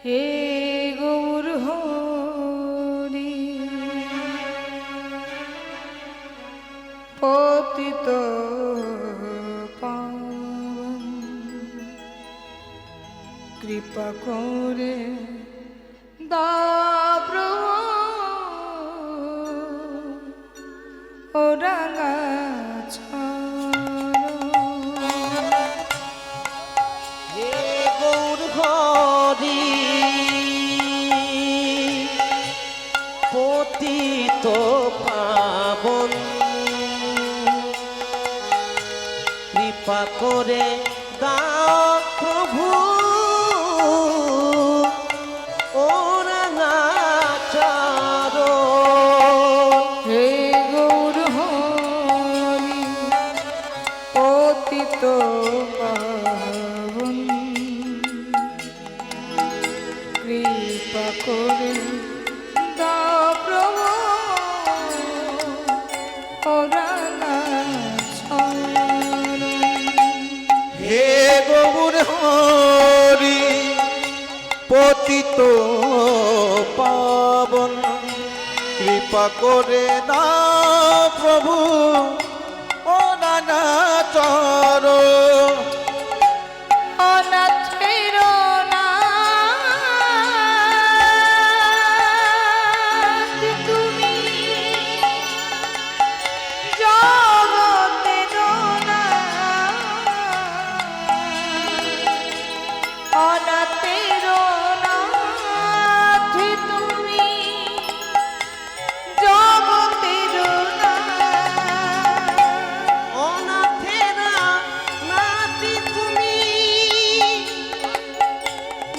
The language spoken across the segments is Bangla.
হে গৌর হরি পতিত পাবন কৃপা করে দাও প্রভু ও রাঙা পতিত পাবন কৃপা করে দাও প্রভু ও রাঙাচরণ। হে গৌর হরি পতিত পাবন কৃপা করে দাও প্রভু ও রাঙাচরণ। হে গৌর হরি পতিত পাবন কৃপা করে না প্রভু ও রাঙাচরণ। অনাথের নাথ তুমি, জগতের নাথ। অনাথের নাথ তুমি, জগতের নাথ। অনাথেরা নাতি তুমি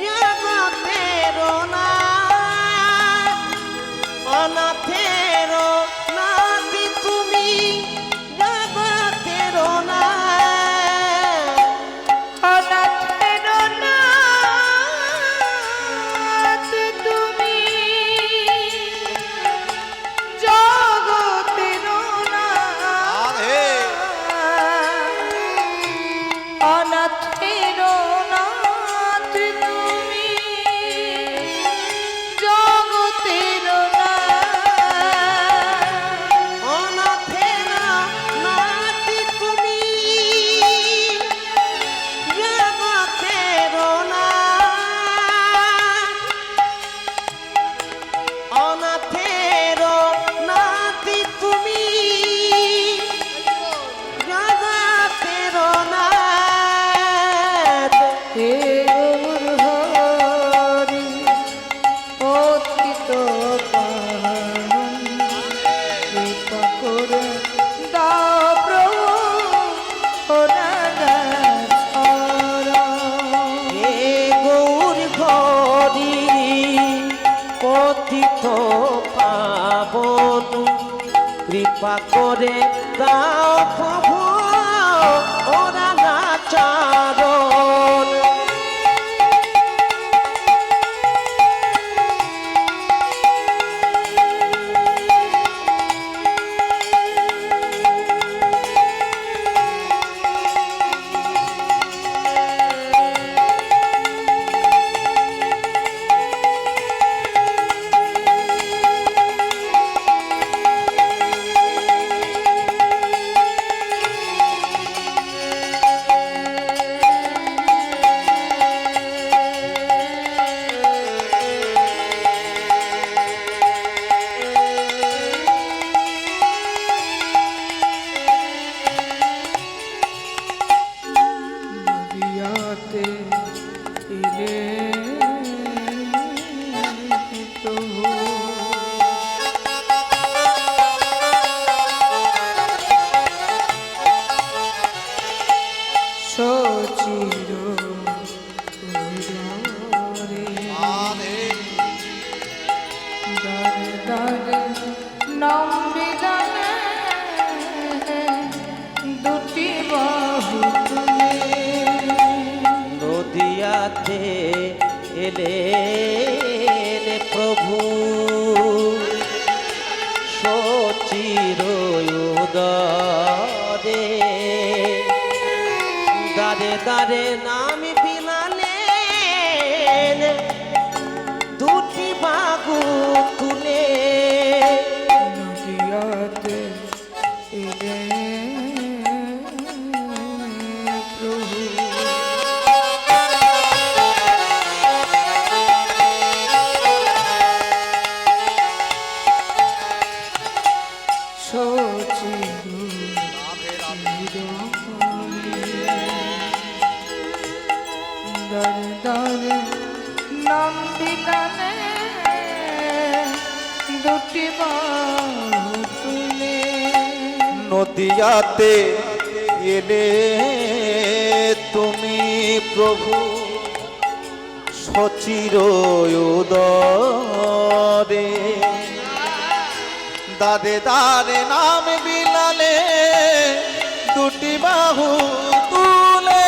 জগতের নাথ। অনাথের নাতি তুমি জগতের নাথ। অনাথের নাথ তুমি, জগতের নাথ। অনাথের নাথ তুমি, জগতের নাথ। অনাথেরা নাতি তুমি জগতের নাথ। অনাথের নাতি তুমি জগতের নাথ। হে গৌর হরি পতিত পাবন কৃপা করে দাও প্রভু ও রাঙাচরণ। হে গৌর হরি পতিত পাবন কৃপা করে দাও প্রভু ও রাঙাচরণ। নদিয়াতে এলে প্রভু সচির উদরে দারে দারে নম্বিদানে দুটি বাহু তুলে। নদিয়াতে এলেন প্রভু সচির উদরে দারে দারে নাম বিলালেন দুটি বাহু তুলে নদিয়াতে এলে তুমি প্রভু সচির উদরে দাদে দাদে নাম বিলালে দুটি বাহু তুলে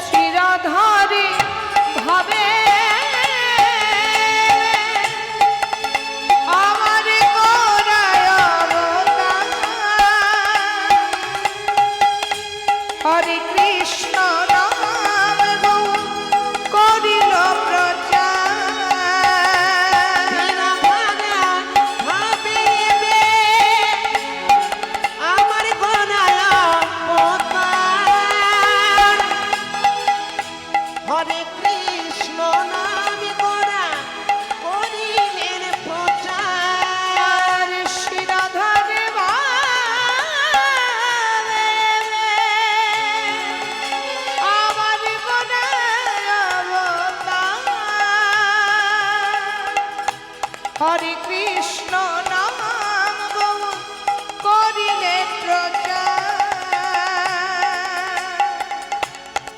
শিরাধারী ভাবে আমার গোরায় অবতার। হরে কৃষ্ণ নাম গৌ করিল হরে কৃষ্ণ নাম গোরা করিলেন প্রচার শিরাধারে ভাবে আমার গোরায় অবতার। হরে কৃষ্ণ নাম গৌ করিলে প্রচার।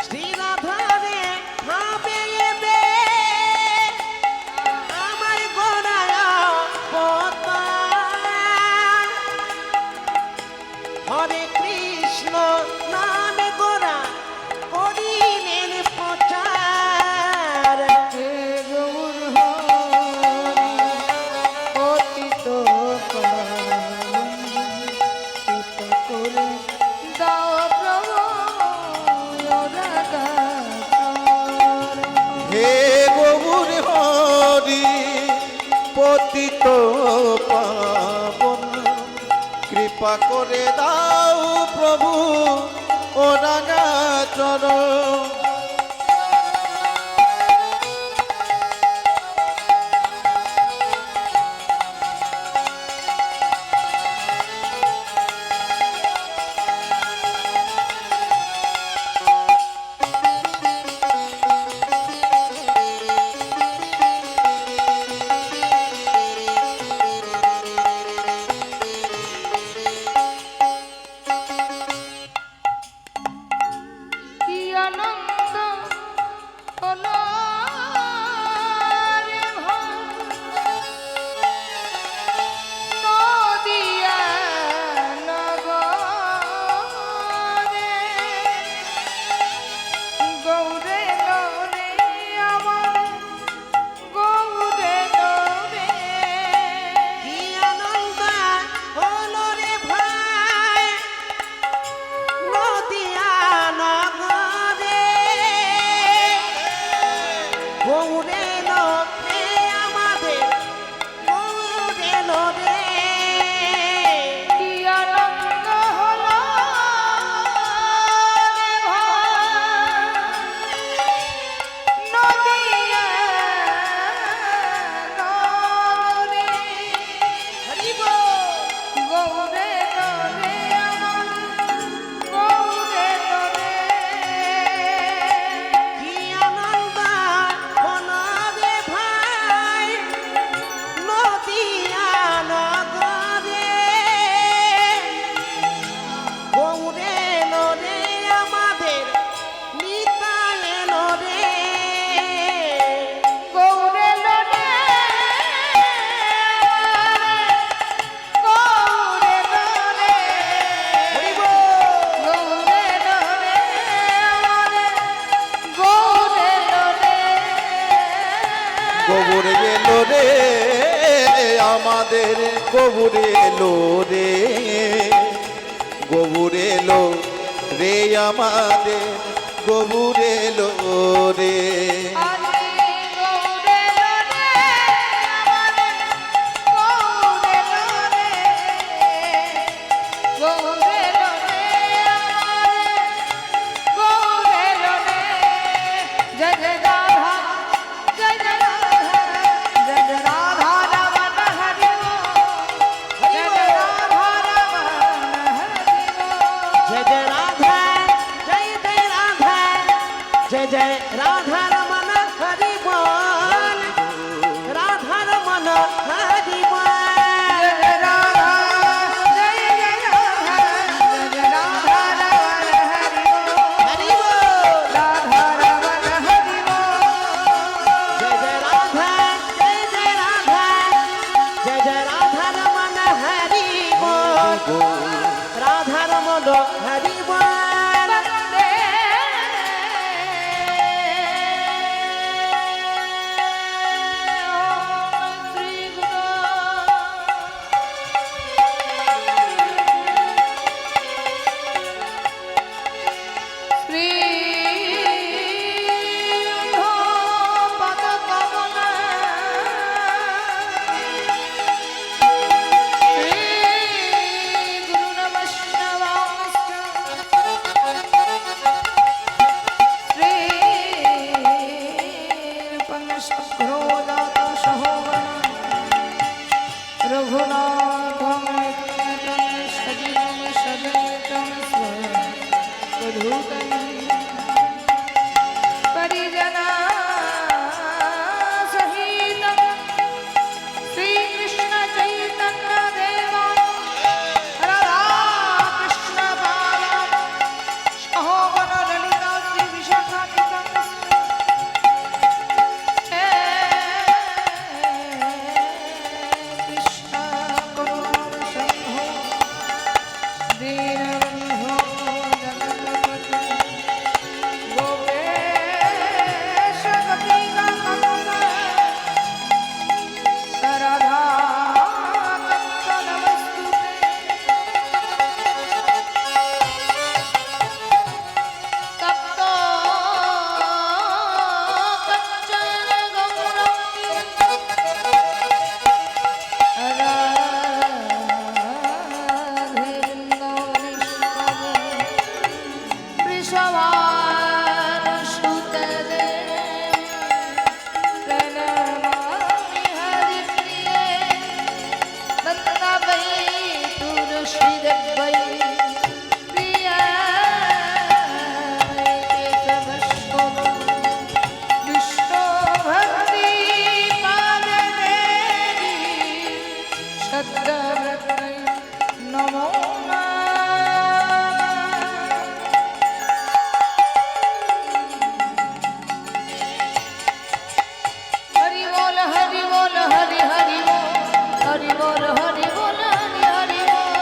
শ্রীরাধারে ভাবে আমার গোরায় অবতার। হরে কৃষ্ণ নাম গোরা করিলেন প্রচার হে গৌর হরি পতিত পাবন, কৃপা করে দাও প্রভু রাগাচরণ। হে গৌর হরি পতিত পাবন কৃপা করে দাও প্রভু ও রাগাচরণ। কি আনন্দ হলো রে ভাই, নদিয়া নগরে। গৌরে লোরে আমার গৌরে লোরে কি আনন্দ হলো রে ভাই নদিয়া নগরে গৌরে লোকে আমাদের গৌরে লোরে কি আনন্দ হলো রে ভাই, নদিয়া নগরে। গৌরে নরে আমার গৌরে নরে কি আনন্দ হলো রে ভাই নদিয়া নগরে গৌরে লোরে আমাদের নিতাই লোরে গৌরে নরে গৌরে নরে গৌরে নরে গৌরে নরে গোবরে এলো রে আমাদের গোবরে এলো রে গোবরে এলো রে আমাদের গোবরে এলো রে আরে গৌরে নরে গৌরে নরে গৌরে নরে গৌরে নরে। জয় জয় রাধা জয় জয় রাধা জয় জয় রাধা রমণ হরি বল। জয় জয় রাধা রমণ হরি বল। जय जय राधा जय जय राधा जय जय राधा रमन शक्रोदात सहोगणं रघुनाथं सजीवं सदैतं स्वधूतं परिजना सहितं श्रीकृष्ण चैतन्य देवा राधा कृष्ण बाला सहोगण ललिता श्री विशाखान्वितं कृष्ण करुणासिंहो दीनबन्धो जगत्पते गोपेश गोपिकाकान्त राधाकान्त नमस्तुते तप्तो कञ्चन गौरम् राधे वृन्दावनेश्वरे वृषभानुसुतदे प्रणमामि हरिप्रिये वन्दबै तुलसीदेवै प्रियाय केशवशोभो विष्णो भक्ति पाददेवी शब्दव्रतै नमो हरि बोल हरि बोल हरि हरि बोल हरि बोल हरि बोल हरि हरि बोल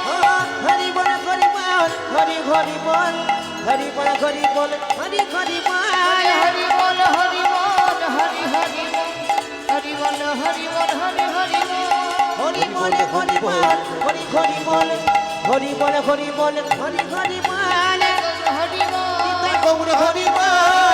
হরি বল হরি বল হরি হরি বল হরি বল হরি বল হরি হরি বল हरि बोल हरि बोल हरि हरि बोल हरि बोल हरि बोल हरि हरि बोल হরি বল হরি বল হরি হরি বল হরি বল হরি বল হরি হরি বল हरि बोल গৌর হরি বল